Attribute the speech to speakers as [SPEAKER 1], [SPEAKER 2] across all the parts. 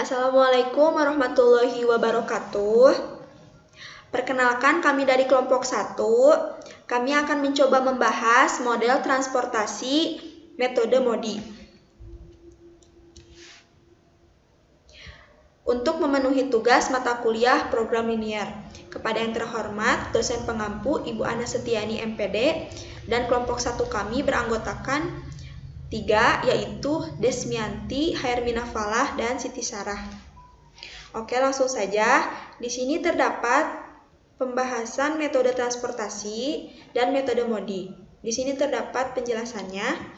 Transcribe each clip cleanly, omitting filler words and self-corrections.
[SPEAKER 1] Assalamualaikum warahmatullahi wabarakatuh. Perkenalkan, kami dari kelompok 1. Kami akan mencoba membahas model transportasi metode MODI. Untuk memenuhi tugas mata kuliah program linier, kepada yang terhormat dosen pengampu Ibu Ana Setiani MPD dan kelompok 1 kami beranggotakan 3, yaitu Desmianti, Hairmina Falah, dan Siti Sarah. Oke, langsung saja. Di sini terdapat pembahasan metode transportasi dan metode MODI. Di sini terdapat penjelasannya.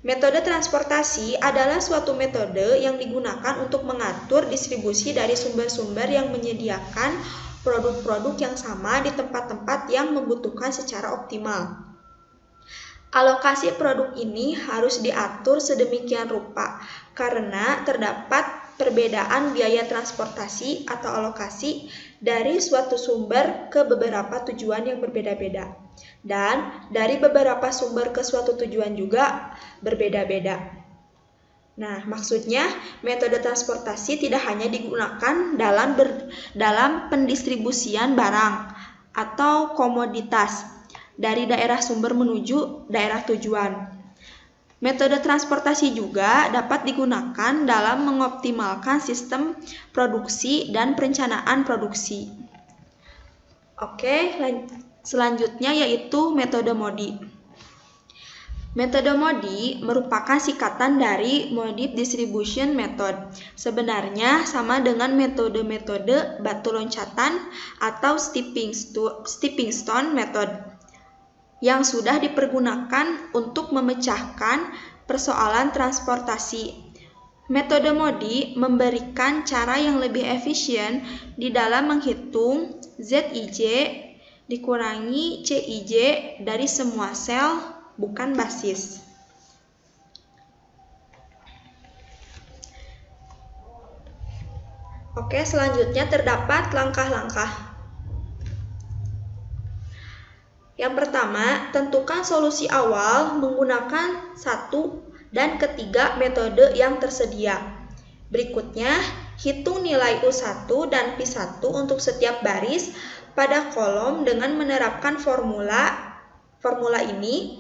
[SPEAKER 1] Metode transportasi adalah suatu metode yang digunakan untuk mengatur distribusi dari sumber-sumber yang menyediakan produk-produk yang sama di tempat-tempat yang membutuhkan secara optimal. Alokasi produk ini harus diatur sedemikian rupa karena terdapat perbedaan biaya transportasi atau alokasi dari suatu sumber ke beberapa tujuan yang berbeda-beda. Dan dari beberapa sumber ke suatu tujuan juga berbeda-beda. Nah, maksudnya metode transportasi tidak hanya digunakan dalam pendistribusian barang atau komoditas dari daerah sumber menuju daerah tujuan. Metode transportasi juga dapat digunakan dalam mengoptimalkan sistem produksi dan perencanaan produksi. Oke, selanjutnya yaitu metode MODI. Metode MODI merupakan singkatan dari Modic Distribution Method. Sebenarnya sama dengan metode-metode batu loncatan atau stepping stone method yang sudah dipergunakan untuk memecahkan persoalan transportasi. Metode MODI memberikan cara yang lebih efisien di dalam menghitung ZIJ dikurangi CIJ dari semua sel, bukan basis. Oke, selanjutnya terdapat langkah-langkah. Yang pertama, tentukan solusi awal menggunakan 1 dan ketiga metode yang tersedia. Berikutnya, hitung nilai U1 dan P1 untuk setiap baris pada kolom dengan menerapkan formula. Formula ini,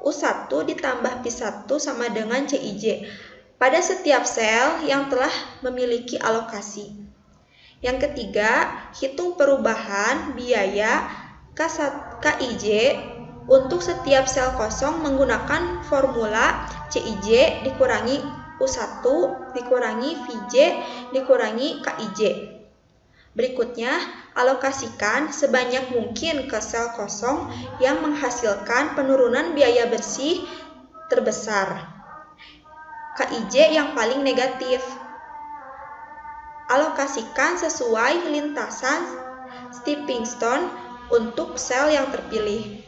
[SPEAKER 1] U1 ditambah P1 sama dengan CIJ pada setiap sel yang telah memiliki alokasi. Yang ketiga, hitung perubahan biaya KIJ untuk setiap sel kosong menggunakan formula CIJ dikurangi U1 dikurangi VJ dikurangi KIJ. Berikutnya, alokasikan sebanyak mungkin ke sel kosong yang menghasilkan penurunan biaya bersih terbesar. KIJ yang paling negatif. Alokasikan sesuai lintasan stepping stone untuk sel yang terpilih.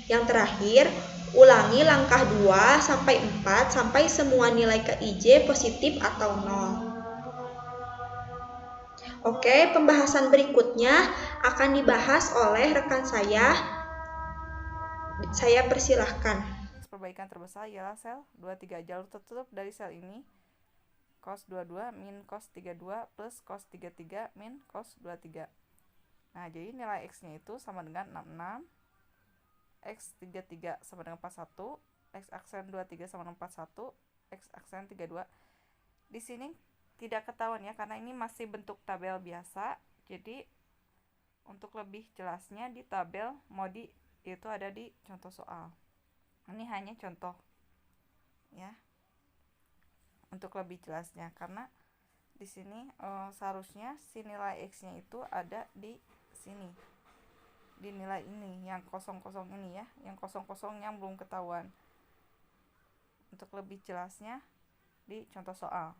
[SPEAKER 1] Yang terakhir, ulangi langkah 2 sampai 4 sampai semua nilai KIJ positif atau 0. Oke, pembahasan berikutnya akan dibahas oleh rekan saya. Saya persilahkan.
[SPEAKER 2] Perbaikan terbesar ialah sel 23. Jalur tertutup dari sel ini cos 22 min cos 32 plus cos 33 min cos 23. Nah, jadi nilai X-nya itu sama dengan 66, X33 sama dengan 41, X aksen 23 sama dengan 41, X aksen 32. Di sini tidak ketahuan ya, karena ini masih bentuk tabel biasa. Jadi, untuk lebih jelasnya di tabel MODI itu ada di contoh soal. Ini hanya contoh ya. Untuk lebih jelasnya, karena di sini seharusnya si nilai X-nya itu ada di sini, di nilai ini yang kosong-kosong ini ya, yang kosong-kosong yang belum ketahuan. Untuk lebih jelasnya di contoh soal.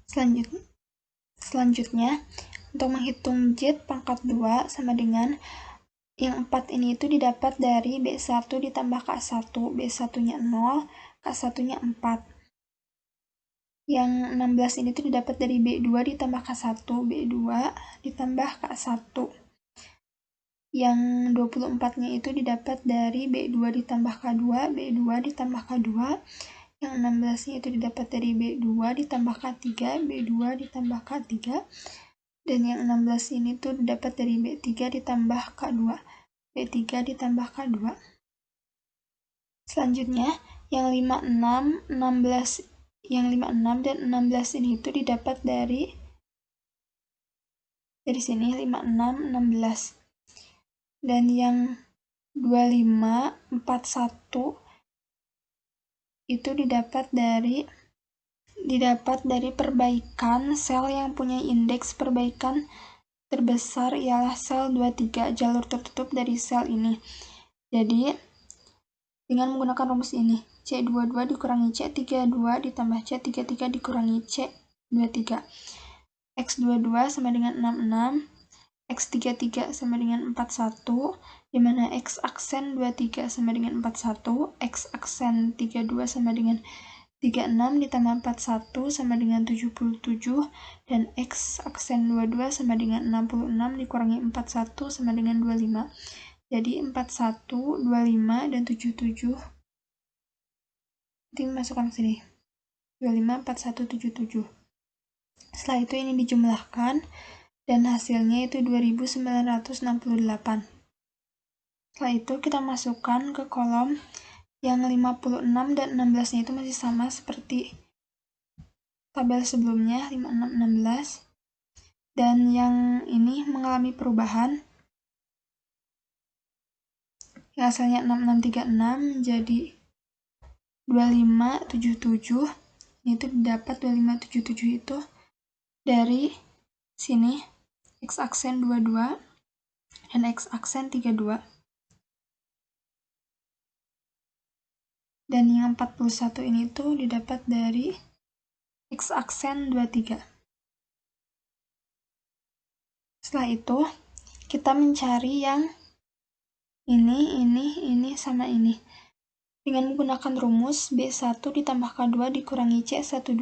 [SPEAKER 3] Selanjutnya untuk menghitung Z pangkat 2 sama dengan yang 4 ini itu didapat dari B1 ditambah K1, B1-nya 0, K1-nya 4. Yang 16 ini tuh didapat dari B2 ditambah K1, B2 ditambah K1. Yang 24-nya itu didapat dari B2 ditambah K2, B2 ditambah K2. Yang 16-nya itu didapat dari B2 ditambah K3, B2 ditambah K3. Dan yang 16 ini tuh didapat dari B3 ditambah K2, B3 ditambah K2. Selanjutnya, yang 56, 16, yang 56 dan 16 ini itu didapat dari sini 56, 16. Dan yang 25, 41 itu didapat dari perbaikan sel yang punya indeks perbaikan terbesar ialah sel 23, jalur tertutup dari sel ini. Jadi, dengan menggunakan rumus ini, C22 dikurangi C32 ditambah C33 dikurangi C23. X22 sama dengan 66, X33 sama dengan 41, di mana X aksen 23 sama dengan 41, X aksen 32 sama dengan 36 ditambah 41 sama dengan 77, dan X aksen 22 sama dengan 66 dikurangi 41 sama dengan 25. Jadi 41, 25, dan 77. Nanti masukkan ke sini. 25, 41, 77. Setelah itu ini dijumlahkan, dan hasilnya itu 2968. Setelah itu kita masukkan ke kolom yang 56 dan 16-nya itu masih sama seperti tabel sebelumnya, 56, 16. Dan yang ini mengalami perubahan. Yang asalnya 6636 jadi 2577. Ini itu didapat 2577 itu dari sini X aksen 22 dan X aksen 32. Dan yang 41 ini tuh didapat dari X aksen 23. Setelah itu, kita mencari yang ini, sama ini. Dengan menggunakan rumus B1 ditambah K2 dikurangi C12,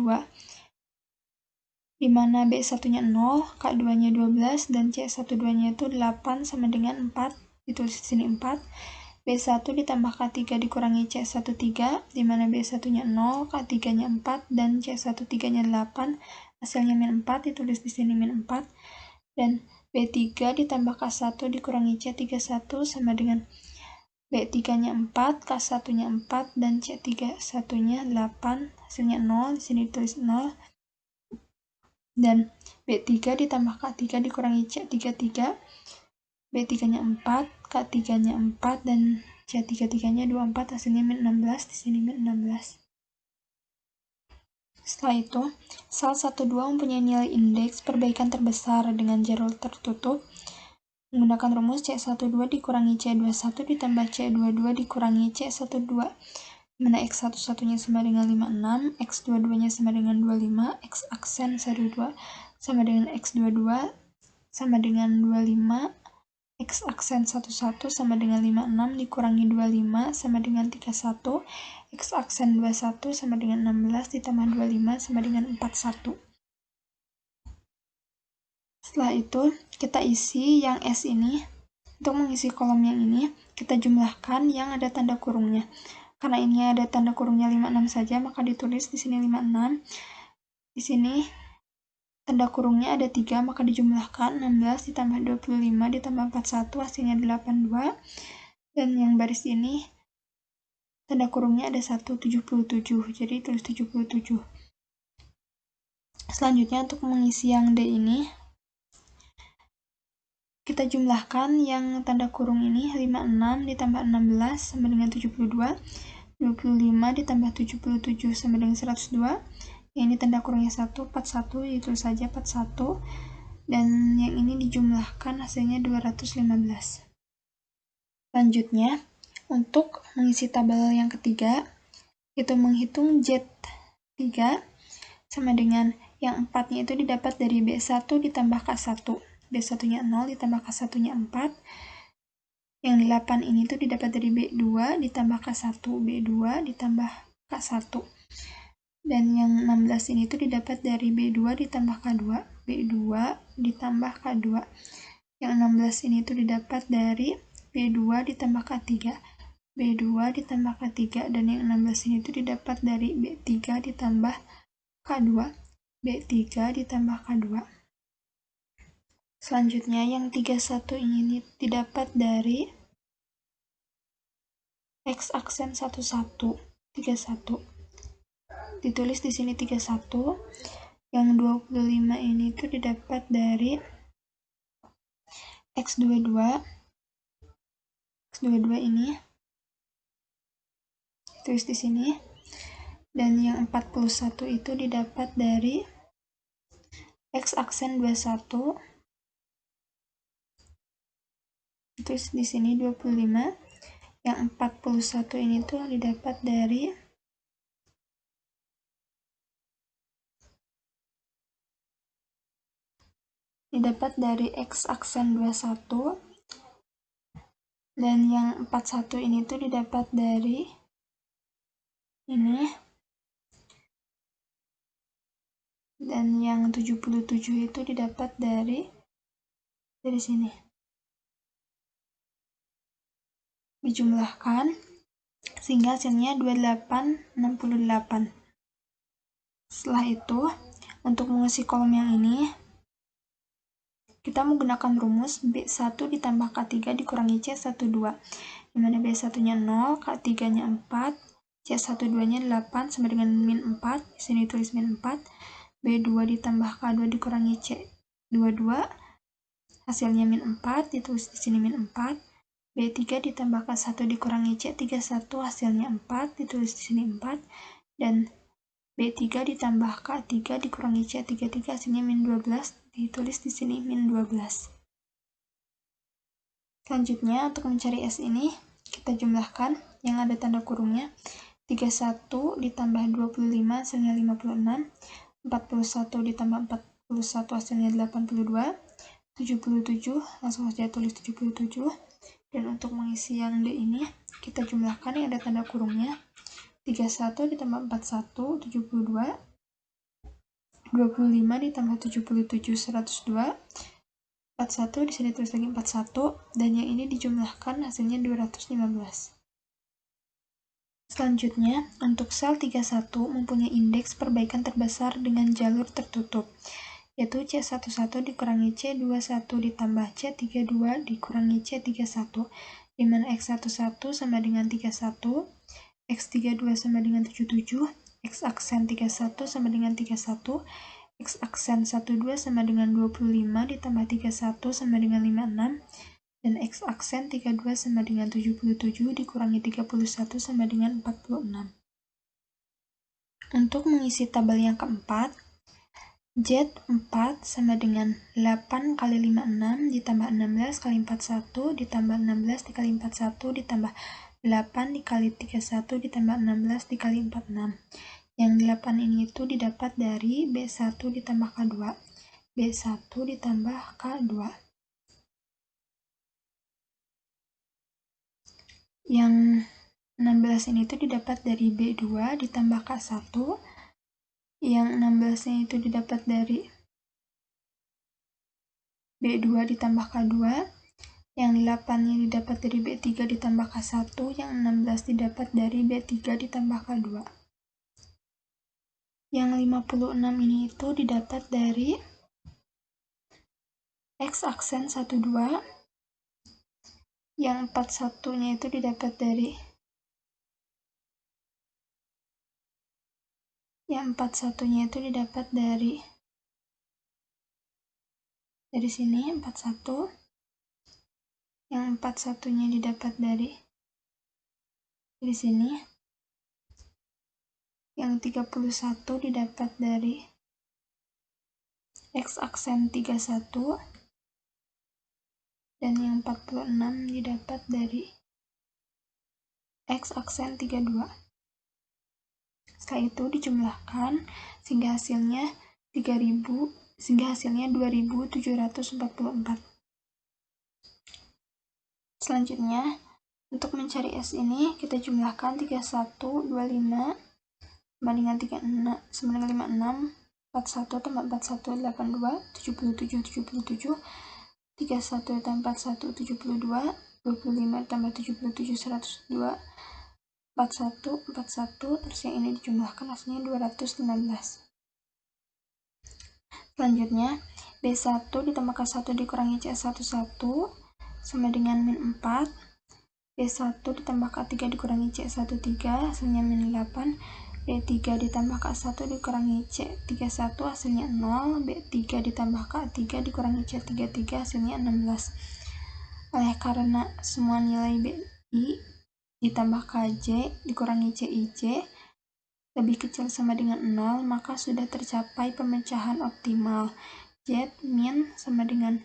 [SPEAKER 3] di mana B1-nya 0, K2-nya 12, dan C12-nya itu 8 sama dengan 4, ditulis di sini 4. B1 ditambah K3 dikurangi C13, di mana B1-nya 0, K3-nya 4, dan C13-nya 8, hasilnya min 4, ditulis di sini min 4. Dan B3 ditambah K1 dikurangi C31 sama dengan B3-nya 4, K1-nya 4, dan C31-nya 8, hasilnya 0, di sini ditulis 0. Dan B3 ditambah K3 dikurangi C33, B3-nya 4, K3-nya 4, dan C33-nya 24, hasilnya min 16, di sini min 16. Setelah itu, sel 12 mempunyai nilai indeks perbaikan terbesar dengan jalur tertutup. Menggunakan rumus C12 dikurangi C21 ditambah C22 dikurangi C12, mana X11-nya sama dengan 56, X22-nya sama dengan 25, X aksen 12 sama dengan X22 sama dengan 25, X aksen 11 sama dengan 56 dikurangi 25 sama dengan 31, X aksen 21 sama dengan 16 ditambah 25 sama dengan 41. Setelah itu, kita isi yang S ini. Untuk mengisi kolom yang ini, kita jumlahkan yang ada tanda kurungnya. Karena ini ada tanda kurungnya 56 saja, maka ditulis di sini 56. Di sini tanda kurungnya ada 3, maka dijumlahkan 16 ditambah 25 ditambah 41, hasilnya 82. Dan yang baris ini tanda kurungnya ada 1, 77, jadi tulis 77. Selanjutnya untuk mengisi yang D ini, kita jumlahkan yang tanda kurung ini 56 ditambah 16 sama dengan 72, 25 ditambah 77 sama dengan 102. Yang ini tanda kurungnya 1, 41, ditulis saja 41. Dan yang ini dijumlahkan hasilnya 215. Selanjutnya, untuk mengisi tabel yang ketiga, itu menghitung Z3 sama dengan yang 4-nya itu didapat dari B1 ditambah K1. B1-nya 0 ditambah K1-nya 4. Yang 8 ini tuh didapat dari B2 ditambah K1, B2 ditambah K1. Dan yang 16 ini tuh didapat dari B2 ditambah K2, B2 ditambah K2. Yang 16 ini tuh didapat dari B2 ditambah K3, B2 ditambah K3, dan yang 16 ini itu didapat dari B3 ditambah K2. B3 ditambah K2. Selanjutnya yang 31 ini didapat dari X aksen 11, 31. Ditulis di sini 31. Yang 25 ini itu didapat dari X22. X22 ini tulis di sini. Dan yang 41 itu didapat dari X aksen 21. Tulis di sini 25. Yang 41 ini tuh didapat dari X aksen 21. Dan yang 41 ini tuh didapat dari ini. Dan yang 77 itu didapat dari sini. Dijumlahkan sehingga hasilnya 2868. Setelah itu, untuk mengisi kolom yang ini, kita menggunakan rumus B1 ditambah K3 dikurangi C12, dimana B1-nya 0, K3-nya 4, C12-nya 8 sama dengan min 4, di sini tulis min 4, B2 ditambah K2 dikurangi C22, hasilnya min 4, ditulis di sini min 4, B3 ditambah K1 dikurangi C31, hasilnya 4, ditulis di sini 4, dan B3 ditambah K3 dikurangi C33, hasilnya min 12, ditulis di sini min 12. Selanjutnya, untuk mencari S ini, kita jumlahkan yang ada tanda kurungnya. 31 ditambah 25 hasilnya 56, 41 ditambah 41 hasilnya 82, 77, langsung saja tulis 77. Dan untuk mengisi yang D ini, kita jumlahkan yang ada tanda kurungnya. 31 ditambah 41, 72, 25 ditambah 77, 102, 41, di sini tulis lagi 41, dan yang ini dijumlahkan hasilnya 215. Selanjutnya, untuk sel 31 mempunyai indeks perbaikan terbesar dengan jalur tertutup, yaitu C11 dikurangi C21 ditambah C32 dikurangi C31, di mana X11 sama dengan 31, X32 sama dengan 77, X aksen 31 sama dengan 31, X aksen 12 sama dengan 25 ditambah 31 sama dengan 56, dan X aksen 32 sama dengan 77 dikurangi 31 sama dengan 46. Untuk mengisi tabel yang keempat, Z4 sama dengan 8 kali 56 ditambah 16 kali 41 ditambah 16 dikali 41 ditambah 8 dikali 31 ditambah 16 dikali 46. Yang 8 ini itu didapat dari B1 ditambah K2. B1 ditambah K2. Yang 16 ini itu didapat dari B2 ditambah K1. Yang 16 ini itu didapat dari B2 ditambah K2. Yang 8 ini didapat dari B3 ditambah K1. Yang 16 didapat dari B3 ditambah K2. Yang 56 ini itu didapat dari X aksen 12. Yang 41-nya itu didapat dari sini 41. Yang 41-nya didapat dari sini. Yang 31 didapat dari X aksen 31. Dan yang 46 didapat dari X aksen 32. Setelah itu dijumlahkan sehingga hasilnya 2744. Selanjutnya, untuk mencari S ini kita jumlahkan 31, 25 sama dengan 36, sama dengan 56, 41 tambah 41, 82, 77, 77, 31 tambah 41, 72, 25 tambah 77, 102, 41, 41, terus yang ini dijumlahkan hasilnya 219. Selanjutnya, B1 ditambah K1 dikurangi C11 sama dengan min 4. B1 ditambah K3 dikurangi C13 hasilnya min 8. B3 ditambah K1 dikurangi C31 hasilnya 0. B3 ditambah K3 dikurangi C33 hasilnya 16. Oleh karena semua nilai BI ditambah KJ dikurangi CIJ lebih kecil sama dengan 0, maka sudah tercapai pemecahan optimal. Z min sama dengan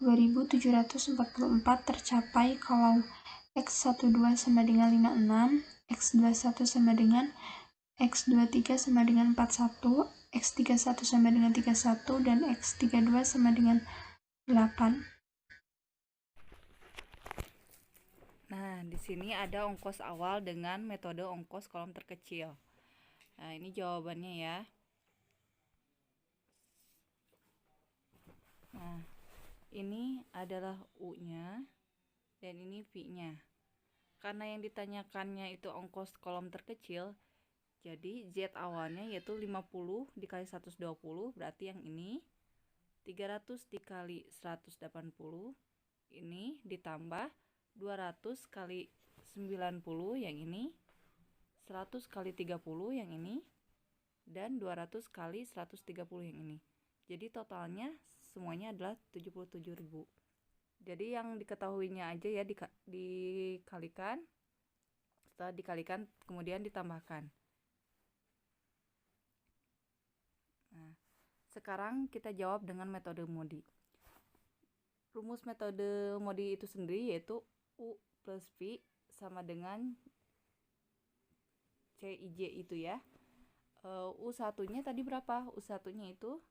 [SPEAKER 3] 2744 tercapai kalau X12 sama dengan 56, X21 sama dengan X23 sama dengan 41, X31 sama dengan 31, dan X32 sama dengan 8.
[SPEAKER 2] Nah, di sini ada ongkos awal dengan metode ongkos kolom terkecil. Nah, ini jawabannya ya. Nah, ini adalah U-nya dan ini V-nya. Karena yang ditanyakannya itu ongkos kolom terkecil, jadi Z awalnya yaitu 50 dikali 120, berarti yang ini 300 dikali 180, ini ditambah 200 kali 90 yang ini, 100 kali 30 yang ini, dan 200 kali 130 yang ini. Jadi totalnya semuanya adalah 77.000. Jadi yang diketahuinya aja ya dikalikan, setelah dikalikan kemudian ditambahkan. Nah, sekarang kita jawab dengan metode Modi. Rumus metode Modi itu sendiri yaitu U plus V sama dengan CIJ itu ya. U1-nya tadi berapa? U1-nya itu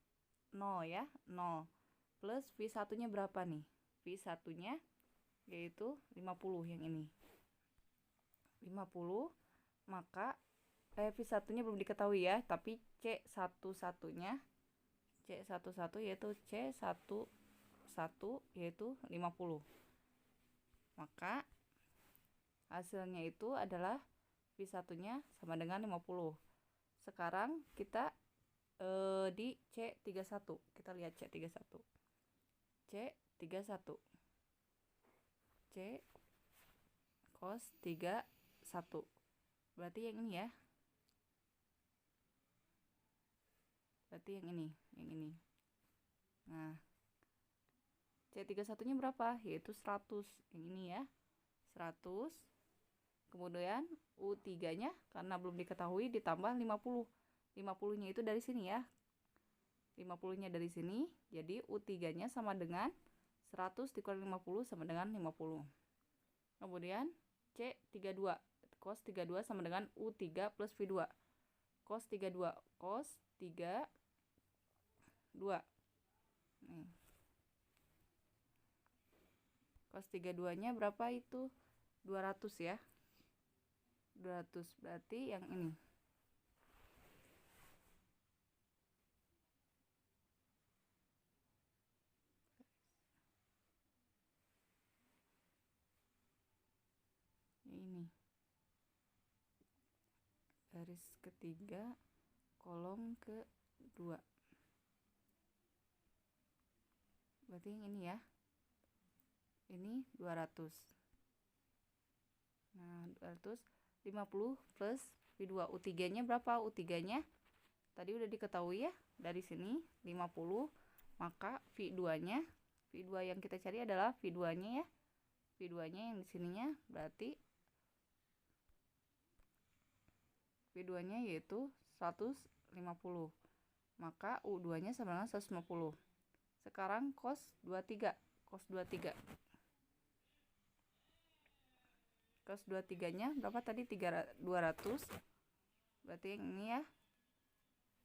[SPEAKER 2] 0 ya, 0. Plus V1-nya berapa nih? V1-nya yaitu 50 yang ini. 50, maka V1-nya belum diketahui ya, tapi C11-nya yaitu C11 yaitu 50. Maka hasilnya itu adalah V1-nya sama dengan 50. Sekarang kita di C31. Kita lihat C31. C31. C cos 31. Berarti yang ini ya. Berarti yang ini. Nah, C31-nya berapa? Yaitu 100. Yang ini ya. 100. Kemudian U3-nya karena belum diketahui ditambah 50. 50-nya itu dari sini ya. 50-nya dari sini. Jadi U3-nya sama dengan 100 dikurangi 50 sama dengan 50. Kemudian C32. Cos 32 sama dengan U3 plus V2. Cos 32. Cos 32. Nih. Cos 32-nya berapa itu? 200 ya. 200 berarti yang ini. Ini. Garis ketiga, kolom kedua. Berarti yang ini ya. Ini 200. Nah, 250 plus V2. U3-nya berapa? U3-nya tadi udah diketahui ya. Dari sini 50. Maka V2-nya, V2 yang kita cari adalah V2-nya ya. V2-nya yang di sininya berarti V2-nya yaitu 150. Maka U2-nya sama dengan 150. Sekarang cos 23. Cos 23. Cos 23-nya berapa tadi? 200. Berarti yang ini ya.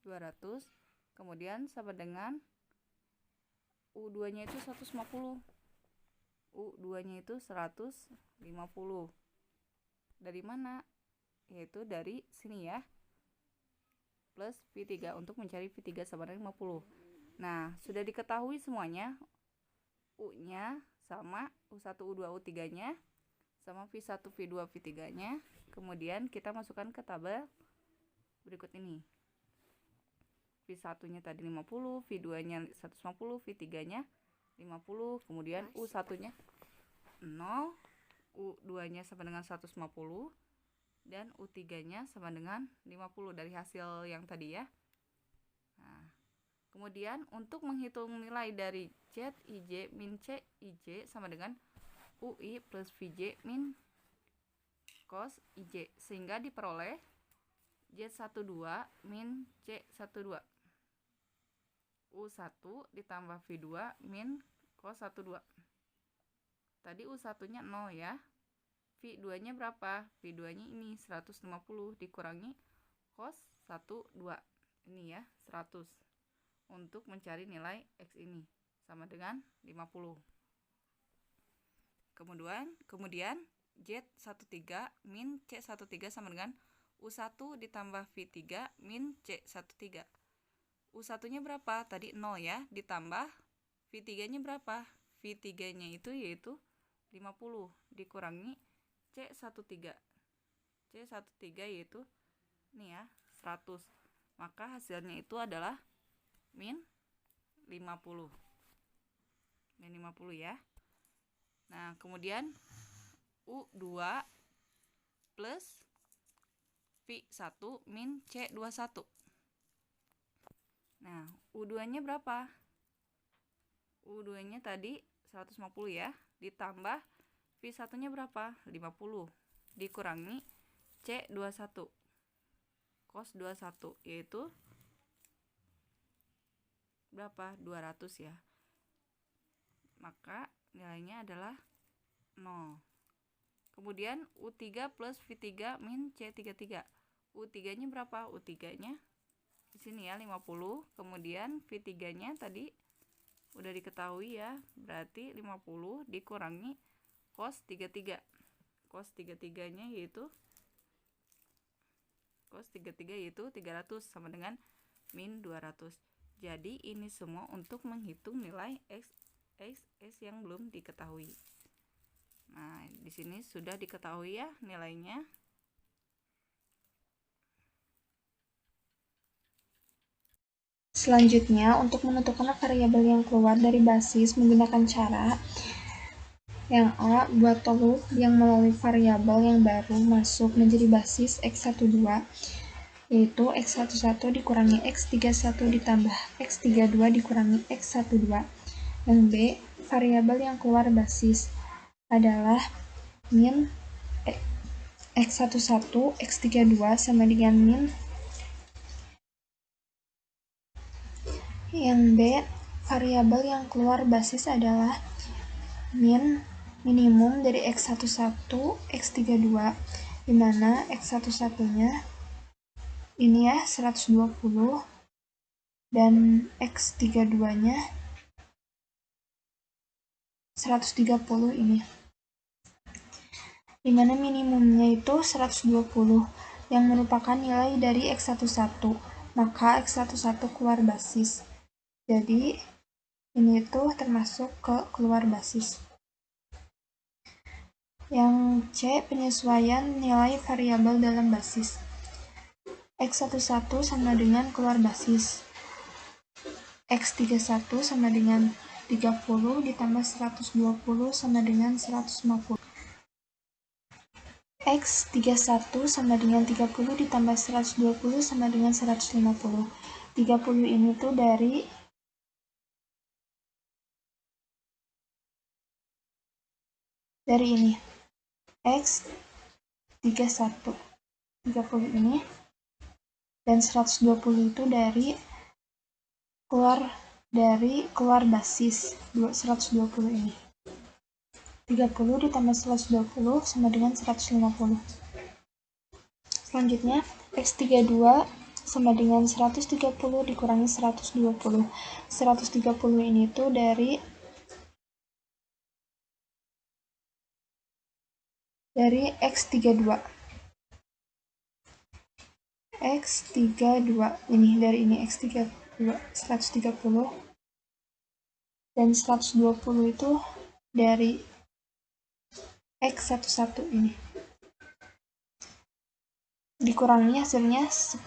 [SPEAKER 2] 200. Kemudian sama dengan U2-nya itu 150. U2-nya itu 150. Dari mana? Yaitu dari sini ya. Plus V3 untuk mencari V3 sama dengan 50. Nah, sudah diketahui semuanya. U-nya sama U1, U2, U3-nya, sama V1, V2, V3-nya. Kemudian kita masukkan ke tabel berikut ini. V1-nya tadi 50, V2-nya 150, V3-nya 50, kemudian U1-nya 0, U2-nya sama dengan 150, dan U3-nya sama dengan 50 dari hasil yang tadi ya. Nah, kemudian untuk menghitung nilai dari Z IJ min C IJ sama dengan UI plus VJ min cos IJ, sehingga diperoleh Z12 min C12 U1 ditambah V2 min cos 12. Tadi U1-nya 0 ya. V2-nya berapa? V2-nya ini 150 dikurangi cos 12. Ini ya, 100. Untuk mencari nilai X ini sama dengan 50. Kemudian Z13 min C13 sama dengan U1 ditambah V3 min C13. U1-nya berapa? Tadi 0 ya, ditambah V3-nya berapa? V3-nya itu yaitu 50 dikurangi C13. C13 yaitu ini ya, 100. Maka hasilnya itu adalah min 50. Min 50 ya. Nah, kemudian U2 plus V1 min C21. Nah, U2-nya berapa? U2-nya tadi 150 ya, ditambah V1-nya berapa? 50 dikurangi C21 cos 21 yaitu berapa? 200 ya. Maka nilainya adalah 0. Kemudian U3 plus V3 min C33. U3-nya berapa? U3-nya di sini ya 50, kemudian V3-nya tadi udah diketahui ya, berarti 50 dikurangi cos 33. Cos 33-nya yaitu 300 sama dengan min 200. Jadi ini semua untuk menghitung nilai X yang belum diketahui. Nah, di sini sudah diketahui ya nilainya.
[SPEAKER 3] Selanjutnya, untuk menentukan variabel yang keluar dari basis menggunakan cara yang A, buat loop yang melalui variabel yang baru masuk menjadi basis X12, yaitu X11 dikurangi X31 ditambah X32 dikurangi X12. Yang B, variabel yang keluar basis adalah min X11, X32 sama dengan min. Yang B, variabel yang keluar basis adalah minimum dari X11, X32, di mana X11-nya ini ya 120 dan X32-nya 130 ini. Di mana minimumnya itu 120 yang merupakan nilai dari X11, maka X11 keluar basis. Jadi ini tuh termasuk ke keluar basis. Yang C, penyesuaian nilai variabel dalam basis. X11 sama dengan keluar basis. X31 sama dengan 30 ditambah 120 sama dengan 150. X31 sama dengan 30 ditambah 120 sama dengan 150. 30 ini tuh dari ini X31 30 ini, dan 120 itu dari keluar basis 120 ini. 30 ditambah 120 sama dengan 150. Selanjutnya X32 sama dengan 130 dikurangi 120. 130 ini tuh dari X32. X32 ini dari ini X32 130 dan 120 itu dari X11 ini. Dikurangi hasilnya 10.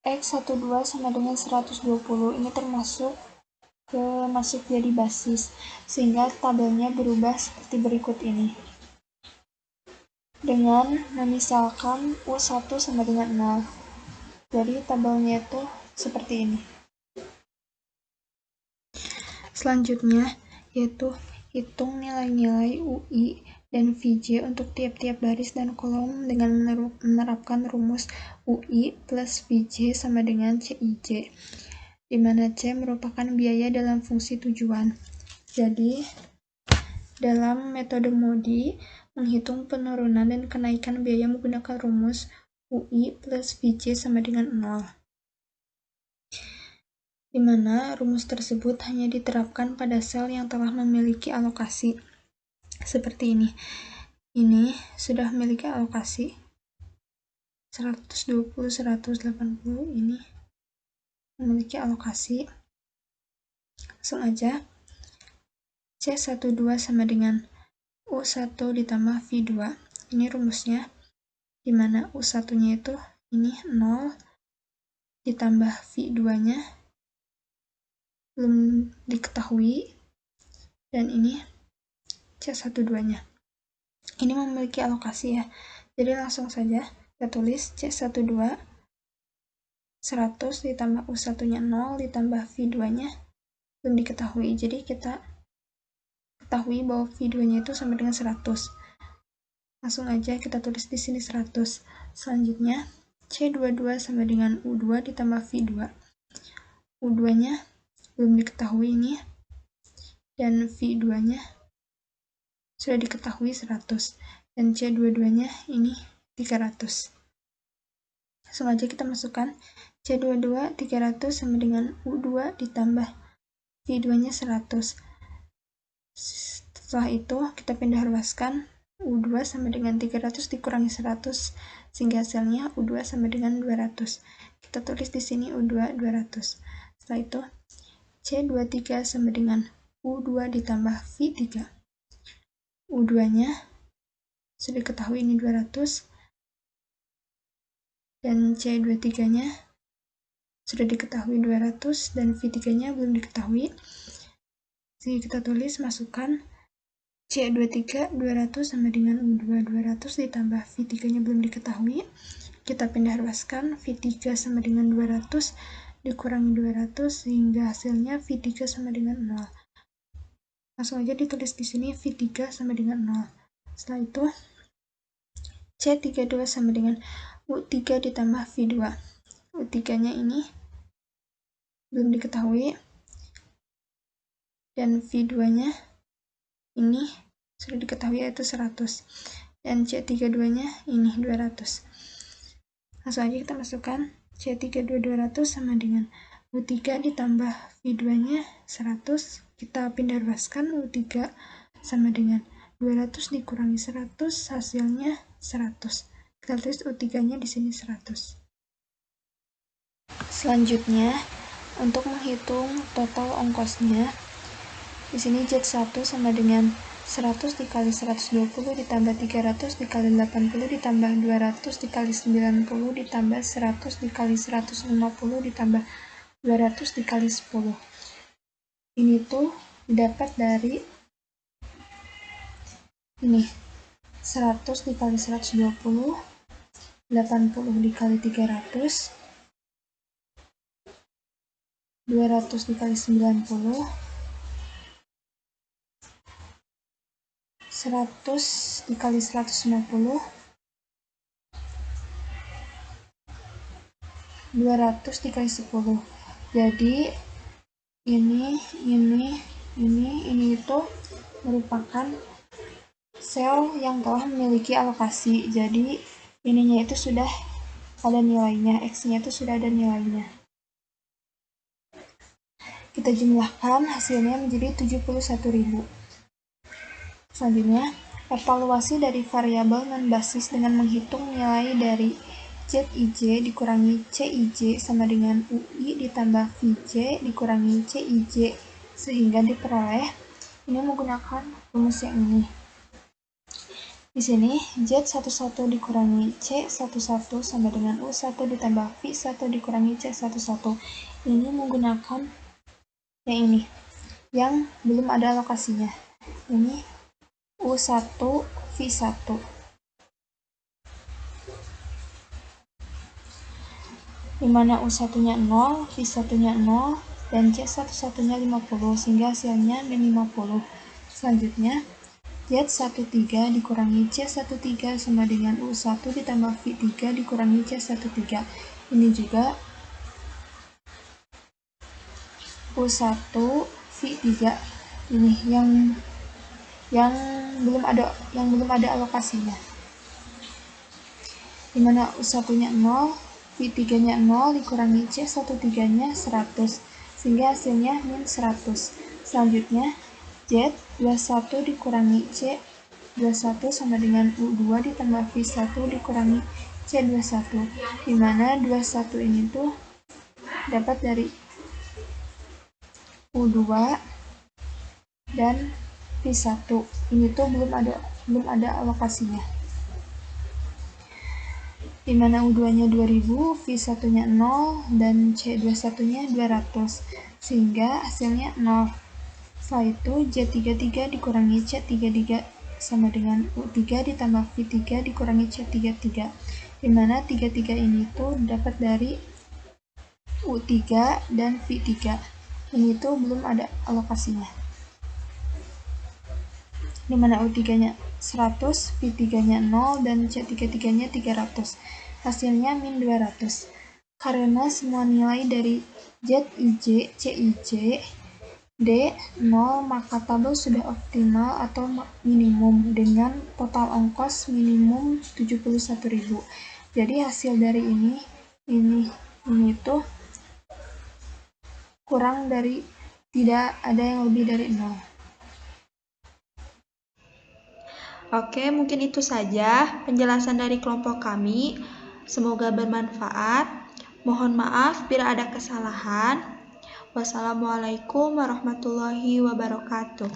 [SPEAKER 3] X12 sama dengan 120, ini masuk jadi basis, sehingga tabelnya berubah seperti berikut ini. Dengan memisalkan U1 sama dengan 0. Jadi tabelnya itu seperti ini. Selanjutnya yaitu hitung nilai-nilai UI dan VJ untuk tiap-tiap baris dan kolom dengan menerapkan rumus UI plus VJ sama dengan CIJ, di mana C merupakan biaya dalam fungsi tujuan. Jadi, dalam metode MODI, menghitung penurunan dan kenaikan biaya menggunakan rumus UI plus VJ sama dengan 0. Di mana rumus tersebut hanya diterapkan pada sel yang telah memiliki alokasi. Seperti ini. Ini sudah memiliki alokasi 120, 180, ini memiliki alokasi. Langsung aja. C12 sama dengan U1 ditambah V2. Ini rumusnya, di mana U1-nya itu ini 0 ditambah V2-nya belum diketahui, dan ini C12-nya. Ini memiliki alokasi ya. Jadi langsung saja kita tulis C12 100 ditambah U1-nya 0 ditambah V2-nya belum diketahui. Jadi kita ketahui bahwa V2-nya itu sama dengan 100. Langsung aja kita tulis di sini 100. Selanjutnya C22 sama dengan U2 ditambah V2. U2-nya belum diketahui ini, dan V2-nya sudah diketahui 100, dan C22-nya ini 300. Langsung aja kita masukkan C22 300 sama dengan U2 ditambah V2-nya 100. Setelah itu kita pindah ruaskan, U2 sama dengan 300 dikurangi 100, sehingga hasilnya U2 sama dengan 200. Kita tulis di sini U2 200. Setelah itu C23 sama dengan U2 ditambah V3. U2-nya sudah diketahui ini 200, dan C23-nya sudah diketahui 200, dan V3-nya belum diketahui. Jadi kita tulis, masukkan C23 200 sama dengan U2 200 ditambah V3-nya belum diketahui. Kita pindah ruaskan, V3 sama dengan 200 dikurangi 200, sehingga hasilnya V3 sama dengan 0. Langsung aja ditulis di sini V3 sama dengan 0. Setelah itu C32 sama dengan U3 ditambah V2. U3-nya ini belum diketahui, dan V2-nya ini sudah diketahui yaitu 100, dan C32-nya ini 200. Langsung aja kita masukkan C32 200 sama dengan U3 ditambah V2-nya 100. Kita pindah ruaskan, U3 sama dengan 200 dikurangi 100, hasilnya 100. Kita tulis U3-nya di sini 100. Selanjutnya, untuk menghitung total ongkosnya, di sini Z1 sama dengan 100 dikali 120 ditambah 300 dikali 80 ditambah 200 dikali 90 ditambah 100 dikali 150 ditambah 200 dikali 10. Ini tuh dapat dari ini 100 dikali 120, 80 dikali 300, 200 dikali 90, 100 dikali 150, 200 dikali 10. Jadi ini itu merupakan sel yang telah memiliki alokasi. Jadi ininya itu sudah ada nilainya, X-nya itu sudah ada nilainya. Kita jumlahkan, hasilnya menjadi 71.000. Selanjutnya, evaluasi dari variabel non-basis dengan menghitung nilai dari ZIJ dikurangi CIJ sama dengan UI ditambah VJ dikurangi CIJ, sehingga diperoleh ini menggunakan rumus yang ini. Di sini, Z11 dikurangi C11 sama dengan U1 ditambah V1 dikurangi C11. Ini menggunakan yang ini, yang belum ada alokasinya. Ini U1, V1. Dimana U1-nya 0, V1-nya 0, dan C11-nya 50, sehingga hasilnya min 50. Selanjutnya, Z13 dikurangi C13 sama dengan U1 ditambah V3 dikurangi C13. Ini juga U1, V3. Ini yang belum ada alokasinya. Dimana U1-nya 0, V3-nya 0 dikurangi C13-nya 100, sehingga hasilnya min 100. Selanjutnya, Z21 dikurangi C21 sama dengan U2 ditambah V1 dikurangi C21, dimana 21 ini tuh dapat dari U2 dan V1. Ini tuh belum ada alokasinya. Dimana U2-nya 2000, V1-nya 0, dan C21-nya 200, sehingga hasilnya 0. Setelah itu, Z33 dikurangi C33 sama dengan U3 ditambah V3 dikurangi C33, dimana 33 ini tuh dapat dari U3 dan V3. Ini tuh belum ada alokasinya. Dimana U3-nya 100, V3-nya 0, dan C33-nya 300. Hasilnya min 200. Karena semua nilai dari ZIJ, CIJ, D 0, maka tabel sudah optimal atau minimum dengan total ongkos minimum 71.000. Jadi hasil dari ini tuh kurang dari, tidak ada yang lebih dari 0.
[SPEAKER 1] Oke, mungkin itu saja penjelasan dari kelompok kami. Semoga bermanfaat. Mohon maaf bila ada kesalahan. Wassalamualaikum warahmatullahi wabarakatuh.